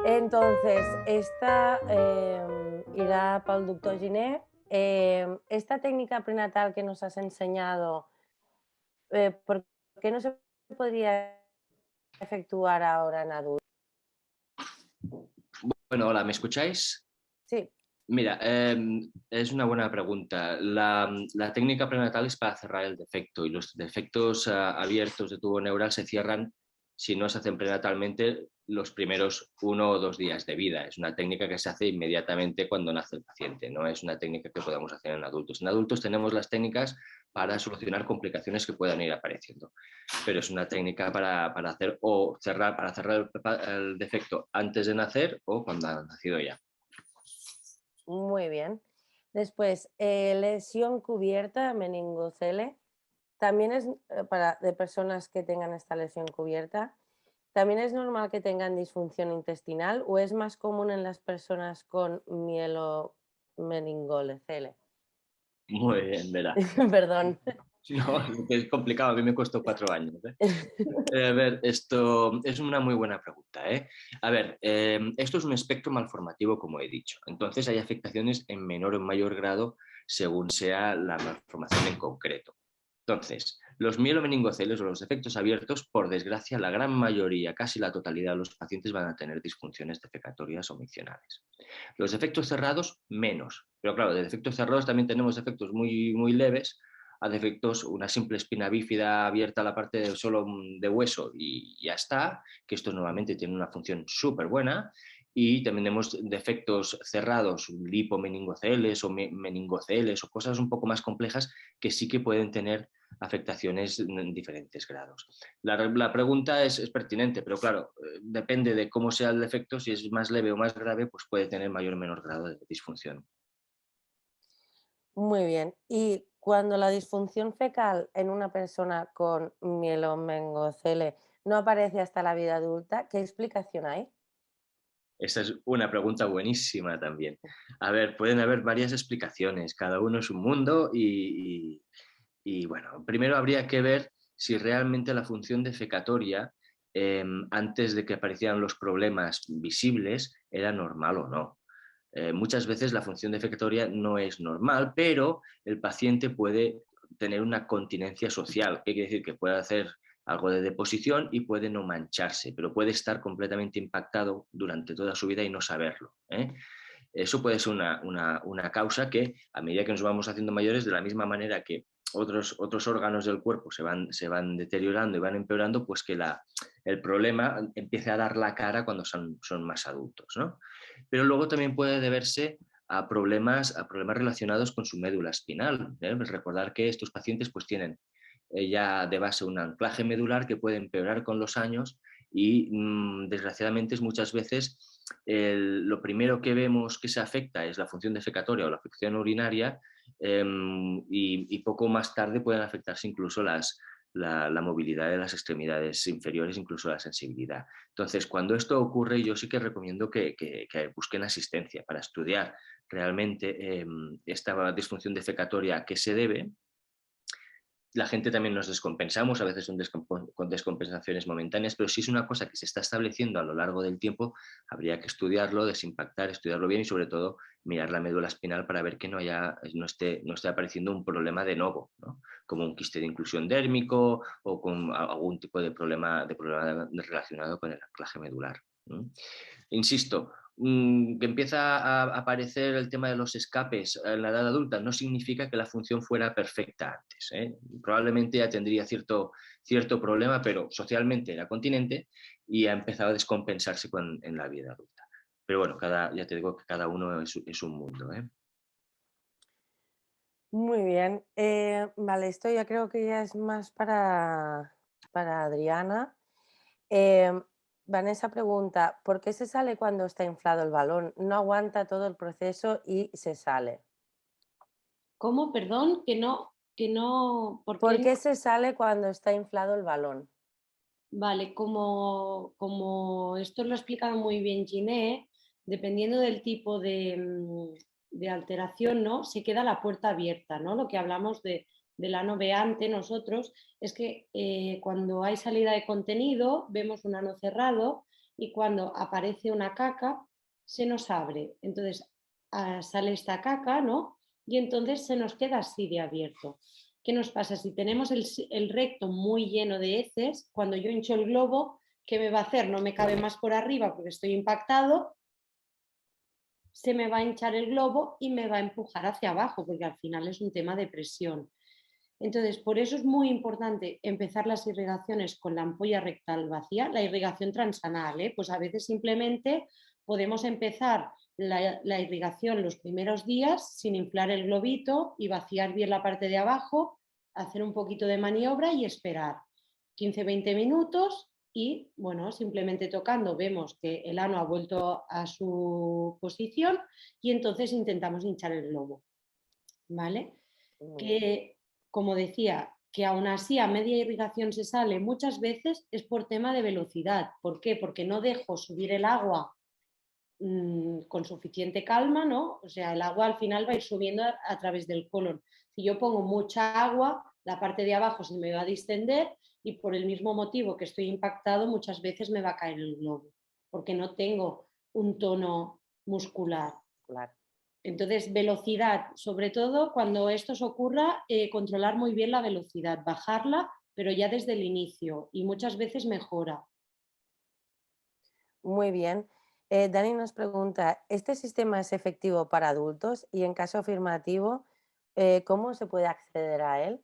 Entonces, esta irá para el doctor Giné. Esta técnica prenatal que nos has enseñado, ¿por qué no se podría efectuar ahora en adultos? Bueno, hola, ¿me escucháis? Sí, Mira, es una buena pregunta. La técnica prenatal es para cerrar el defecto y los defectos abiertos de tubo neural se cierran si no se hacen prenatalmente los primeros 1 o 2 días de vida. Es una técnica que se hace inmediatamente cuando nace el paciente, no es una técnica que podamos hacer en adultos. En adultos tenemos las técnicas para solucionar complicaciones que puedan ir apareciendo, pero es una técnica para hacer o cerrar, para cerrar el defecto antes de nacer o cuando ha nacido ya. muy bien. Después, lesión cubierta, meningocele, también es para de personas que tengan esta lesión cubierta. ¿También es normal que tengan disfunción intestinal o es más común en las personas con mielomeningocele? Muy bien, verá. Perdón. No, es complicado, a mí me costó 4 años. ¿Eh? A ver, esto es una muy buena pregunta. ¿Eh? A ver, esto es un espectro malformativo, como he dicho. Entonces hay afectaciones en menor o en mayor grado según sea la malformación en concreto. Entonces, los mielomeningoceles o los defectos abiertos, por desgracia, la gran mayoría, casi la totalidad de los pacientes van a tener disfunciones defecatorias o miccionales. Los defectos cerrados, menos. Pero claro, de defectos cerrados también tenemos defectos muy, muy leves, a defectos una simple espina bífida abierta a la parte solo de hueso y ya está, que estos normalmente tienen una función súper buena. Y también tenemos defectos cerrados, lipomeningoceles o meningoceles o cosas un poco más complejas que sí que pueden tener afectaciones en diferentes grados. La pregunta es pertinente, pero claro, depende de cómo sea el defecto, si es más leve o más grave, pues puede tener mayor o menor grado de disfunción. Muy bien. Y cuando la disfunción fecal en una persona con mielomengocele no aparece hasta la vida adulta, ¿qué explicación hay? Esa es una pregunta buenísima también. A ver, pueden haber varias explicaciones, cada uno es un mundo y bueno, primero habría que ver si realmente la función defecatoria, antes de que aparecieran los problemas visibles, era normal o no. Muchas veces la función defecatoria no es normal, pero el paciente puede tener una continencia social, que quiere decir que puede hacer algo de deposición y puede no mancharse, pero puede estar completamente impactado durante toda su vida y no saberlo. ¿Eh? Eso puede ser una causa que a medida que nos vamos haciendo mayores, de la misma manera que otros órganos del cuerpo se van deteriorando y van empeorando, pues que el problema empiece a dar la cara cuando son más adultos. ¿No? Pero luego también puede deberse a problemas relacionados con su médula espinal. ¿Eh? Pues recordar que estos pacientes pues, tienen ya de base un anclaje medular que puede empeorar con los años y desgraciadamente muchas veces lo primero que vemos que se afecta es la función defecatoria o la afección urinaria, y poco más tarde pueden afectarse incluso la movilidad de las extremidades inferiores, incluso la sensibilidad. Entonces, cuando esto ocurre, yo sí que recomiendo que busquen asistencia para estudiar realmente esta disfunción defecatoria a qué se debe. La gente también nos descompensamos, a veces con descompensaciones momentáneas, pero si es una cosa que se está estableciendo a lo largo del tiempo, habría que estudiarlo, desimpactar, estudiarlo bien y sobre todo mirar la médula espinal para ver que no esté apareciendo un problema de novo, ¿no? Como un quiste de inclusión dérmico o con algún tipo de problema relacionado con el anclaje medular. ¿No? Insisto, que empieza a aparecer el tema de los escapes en la edad adulta no significa que la función fuera perfecta antes. ¿Eh? Probablemente ya tendría cierto problema, pero socialmente era continente y ha empezado a descompensarse en la vida adulta. Pero bueno, ya te digo que cada uno es un mundo. ¿Eh? Muy bien. Vale, esto ya creo que ya es más para Adriana. Em, Vanessa pregunta, ¿por qué se sale cuando está inflado el balón? No aguanta todo el proceso y se sale. ¿Cómo? Perdón, ¿por ¿Por qué? qué se sale cuando está inflado el balón? Vale, como esto lo ha explicado muy bien Giné, dependiendo del tipo de alteración, ¿no? Se queda la puerta abierta, ¿no? Lo que hablamos del ano beante nosotros es que cuando hay salida de contenido vemos un ano cerrado y cuando aparece una caca se nos abre. Entonces sale esta caca, ¿no? Y entonces se nos queda así de abierto. ¿Qué nos pasa? Si tenemos el recto muy lleno de heces, cuando yo hincho el globo, ¿qué me va a hacer? No me cabe más por arriba porque estoy impactado, se me va a hinchar el globo y me va a empujar hacia abajo, porque al final es un tema de presión. Entonces, por eso es muy importante empezar las irrigaciones con la ampolla rectal vacía, la irrigación transanal, ¿eh? Pues a veces simplemente podemos empezar la irrigación los primeros días sin inflar el globito y vaciar bien la parte de abajo, hacer un poquito de maniobra y esperar 15-20 minutos y, bueno, simplemente tocando vemos que el ano ha vuelto a su posición y entonces intentamos hinchar el globo, ¿vale? Que, como decía, que aún así a media irrigación se sale muchas veces es por tema de velocidad. ¿Por qué? Porque no dejo subir el agua con suficiente calma, ¿no? O sea, el agua al final va a ir subiendo a través del colon. Si yo pongo mucha agua, la parte de abajo se me va a distender y por el mismo motivo que estoy impactado, muchas veces me va a caer el globo, porque no tengo un tono muscular. Claro. Entonces, velocidad, sobre todo cuando esto os ocurra, controlar muy bien la velocidad, bajarla, pero ya desde el inicio y muchas veces mejora. Muy bien. Dani nos pregunta, ¿este sistema es efectivo para adultos? Y en caso afirmativo, ¿cómo se puede acceder a él?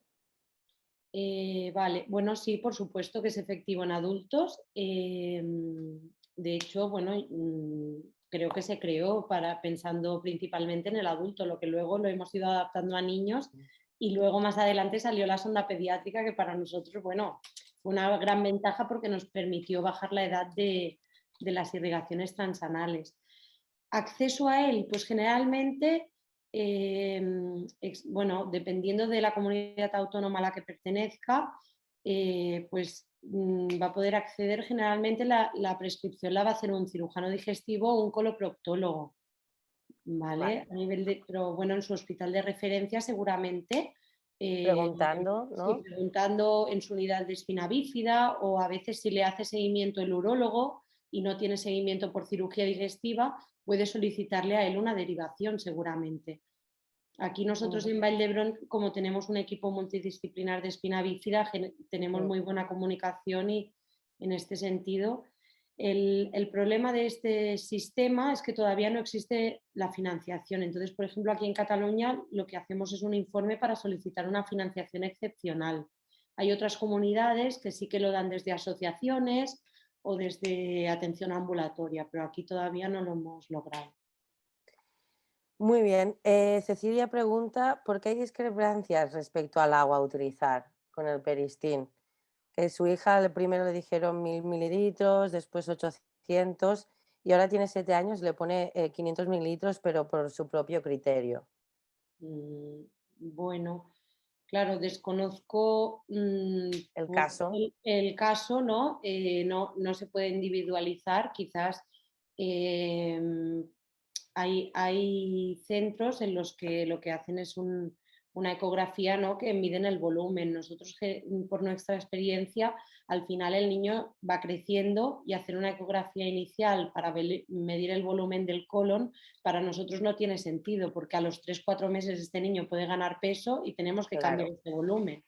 Vale, bueno, sí, por supuesto que es efectivo en adultos. De hecho, bueno, creo que se creó pensando principalmente en el adulto, lo que luego lo hemos ido adaptando a niños y luego más adelante salió la sonda pediátrica que para nosotros, bueno, fue una gran ventaja porque nos permitió bajar la edad de las irrigaciones transanales. Acceso a él, pues generalmente bueno, dependiendo de la comunidad autónoma a la que pertenezca, pues va a poder acceder generalmente la prescripción la va a hacer un cirujano digestivo o un coloproctólogo, ¿vale? Vale. A nivel de, pero bueno, en su hospital de referencia seguramente, Preguntando, sí, ¿no? preguntando en su unidad de espina bífida o a veces si le hace seguimiento el urólogo y no tiene seguimiento por cirugía digestiva, puede solicitarle a él una derivación seguramente. Aquí nosotros Mm, en Vall d'Hebron, como tenemos un equipo multidisciplinar de espina bífida, tenemos mm. muy buena comunicación y en este sentido el problema de este sistema es que todavía no existe la financiación. Entonces, por ejemplo, aquí en Cataluña lo que hacemos es un informe para solicitar una financiación excepcional. Hay otras comunidades que sí que lo dan desde asociaciones o desde atención ambulatoria, pero aquí todavía no lo hemos logrado. Muy bien. Cecilia pregunta, ¿por qué hay discrepancias respecto al agua a utilizar con el peristín? Que su hija primero le dijeron 1000 mililitros, después 800 y ahora tiene 7 años, le pone 500 mililitros, pero por su propio criterio. Bueno, claro, desconozco El pues, caso, el caso, ¿no? No se puede individualizar, quizás eh, hay centros en los que lo que hacen es una ecografía, ¿no? Que miden el volumen. Nosotros, por nuestra experiencia, al final el niño va creciendo y hacer una ecografía inicial para medir el volumen del colon para nosotros no tiene sentido, porque a los 3-4 meses este niño puede ganar peso y tenemos que cambiar claro. este volumen.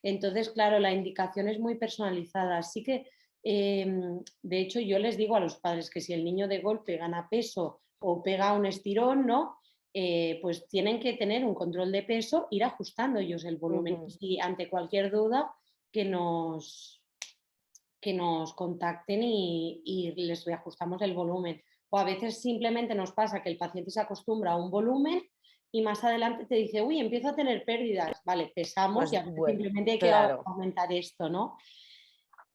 Entonces, claro, la indicación es muy personalizada. Así que, de hecho, yo les digo a los padres que si el niño de golpe gana peso o pega un estirón, ¿no? Pues tienen que tener un control de peso, ir ajustando ellos el volumen. Ujú. Y ante cualquier duda, que nos contacten y les reajustamos el volumen. O a veces simplemente nos pasa que el paciente se acostumbra a un volumen y más adelante te dice, uy, empiezo a tener pérdidas. Vale, pesamos y Pues a veces bueno, simplemente hay que claro. aumentar esto, ¿no?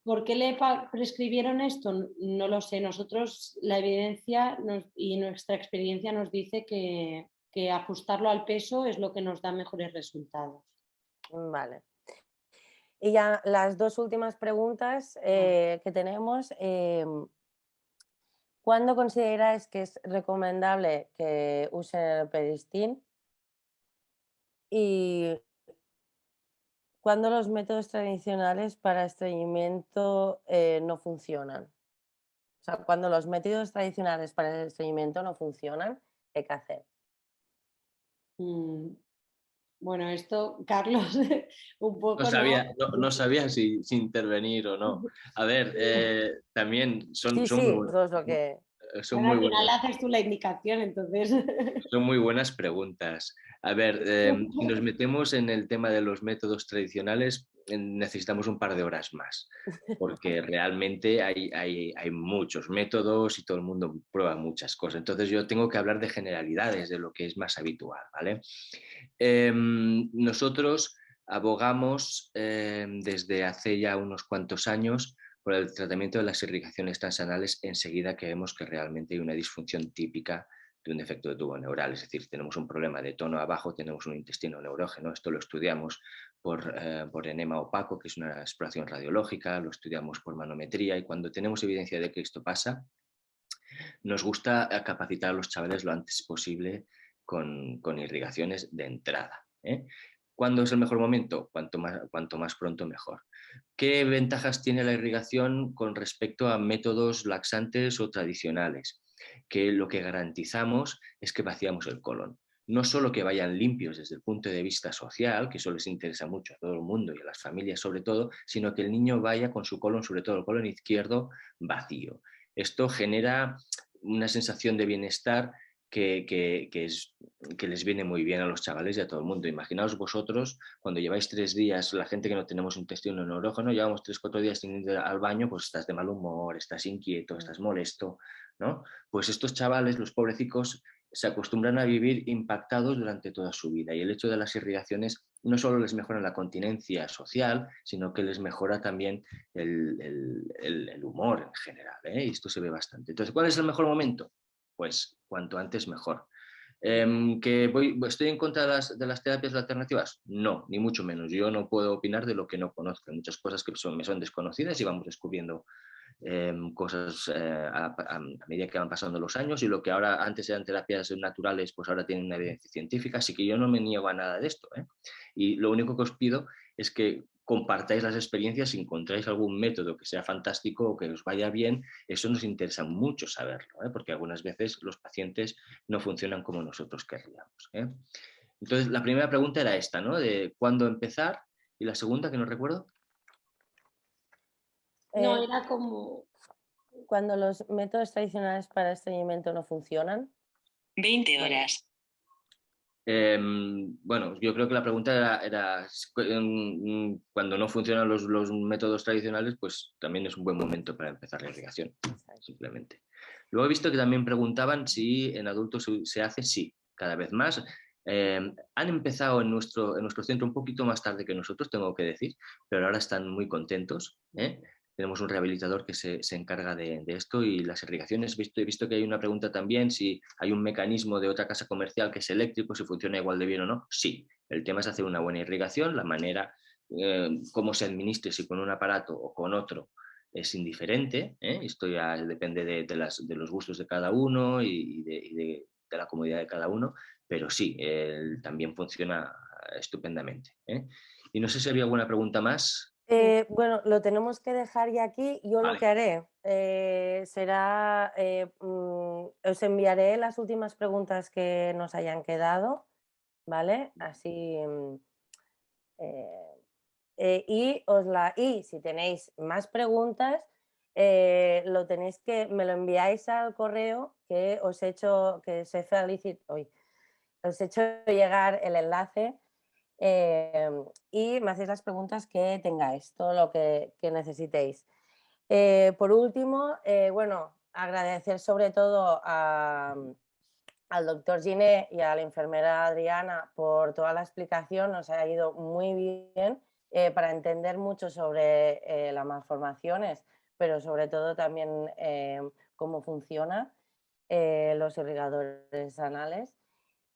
¿Por qué le prescribieron esto? No lo sé. Nosotros, la evidencia y nuestra experiencia nos dice que ajustarlo al peso es lo que nos da mejores resultados. Vale. Y ya las dos últimas preguntas que tenemos. ¿Cuándo consideráis que es recomendable que usen el peristín? Y cuándo los métodos tradicionales para estreñimiento no funcionan. O sea, cuando los métodos tradicionales para el estreñimiento no funcionan, ¿qué hay que hacer? Mm, Bueno, esto, Carlos, un No poco, ¿no? sabía, no sabía si intervenir o no. A ver, también Sí, son muy sí, eso es lo buenas, que... son Bueno, muy al final buenas. haces tú la indicación, entonces. Son muy buenas preguntas. A ver, si nos metemos en el tema de los métodos tradicionales, necesitamos un par de horas más, porque realmente hay muchos métodos y todo el mundo prueba muchas cosas. Entonces yo tengo que hablar de generalidades, de lo que es más habitual, ¿vale? Nosotros abogamos desde hace ya unos cuantos años por el tratamiento de las irrigaciones transanales enseguida que vemos que realmente hay una disfunción típica de un defecto de tubo neural, es decir, tenemos un problema de tono abajo, tenemos un intestino neurógeno, esto lo estudiamos por enema opaco, que es una exploración radiológica, lo estudiamos por manometría y cuando tenemos evidencia de que esto pasa, nos gusta capacitar a los chavales lo antes posible con irrigaciones de entrada. ¿Cuándo es el mejor momento? Cuanto más pronto mejor. ¿Qué ventajas tiene la irrigación con respecto a métodos laxantes o tradicionales? Que lo que garantizamos es que vaciamos el colon. No solo que vayan limpios desde el punto de vista social, que eso les interesa mucho a todo el mundo y a las familias sobre todo, sino que el niño vaya con su colon, sobre todo el colon izquierdo, vacío. Esto genera una sensación de bienestar que les viene muy bien a los chavales y a todo el mundo. Imaginaos vosotros, cuando lleváis 3 días, la gente que no tenemos intestino neurógeno, llevamos 3 o 4 días sin ir al baño, pues estás de mal humor, estás inquieto, estás molesto, ¿no? Pues estos chavales, los pobrecicos, se acostumbran a vivir impactados durante toda su vida y el hecho de las irrigaciones no solo les mejora la continencia social, sino que les mejora también el humor en general, ¿eh? Y esto se ve bastante. Entonces, ¿cuál es el mejor momento? Pues cuanto antes mejor. ¿Estoy en contra de las terapias alternativas? No, ni mucho menos. Yo no puedo opinar de lo que no conozco. Hay muchas cosas que me son desconocidas y vamos descubriendo cosas a medida que van pasando los años y lo que ahora antes eran terapias naturales, pues ahora tienen una evidencia científica, así que yo no me niego a nada de esto. Y lo único que os pido es que compartáis las experiencias, si encontráis algún método que sea fantástico o que os vaya bien, eso nos interesa mucho saberlo, porque algunas veces los pacientes no funcionan como nosotros querríamos. Entonces, la primera pregunta era esta, ¿no? De cuándo empezar, y la segunda, que no recuerdo. No, Eh, era como Cuando los métodos tradicionales para el estreñimiento no funcionan. 20 horas. Bueno, yo creo que la pregunta era cuando no funcionan los métodos tradicionales, pues también es un buen momento para empezar la irrigación, simplemente. Luego he visto que también preguntaban si en adultos se hace, sí, cada vez más. Han empezado en nuestro centro un poquito más tarde que nosotros, tengo que decir, pero ahora están muy contentos. Tenemos un rehabilitador que se encarga de esto y las irrigaciones. He visto que hay una pregunta también si hay un mecanismo de otra casa comercial que es eléctrico, si funciona igual de bien o no. Sí, el tema es hacer una buena irrigación, la manera, cómo se administre, si con un aparato o con otro, es indiferente. Esto ya depende de los gustos de cada uno y de la comodidad de cada uno, pero sí, también funciona estupendamente. Y no sé si había alguna pregunta más. Bueno, lo tenemos que dejar ya aquí. Yo lo Vale. que haré será, os enviaré las últimas preguntas que nos hayan quedado, ¿vale? Así, y si tenéis más preguntas, me lo enviáis al correo que os he hecho, que os he hoy, os he hecho llegar el enlace. Y me hacéis las preguntas que tengáis, todo lo que necesitéis. Por último, bueno, agradecer sobre todo al doctor Giné y a la enfermera Adriana por toda la explicación, nos ha ido muy bien para entender mucho sobre las malformaciones, pero sobre todo también cómo funcionan los irrigadores anales.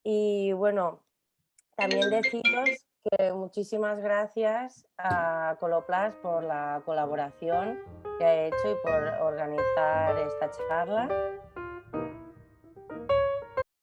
Y bueno, también deciros que muchísimas gracias a Coloplast por la colaboración que ha hecho y por organizar esta charla.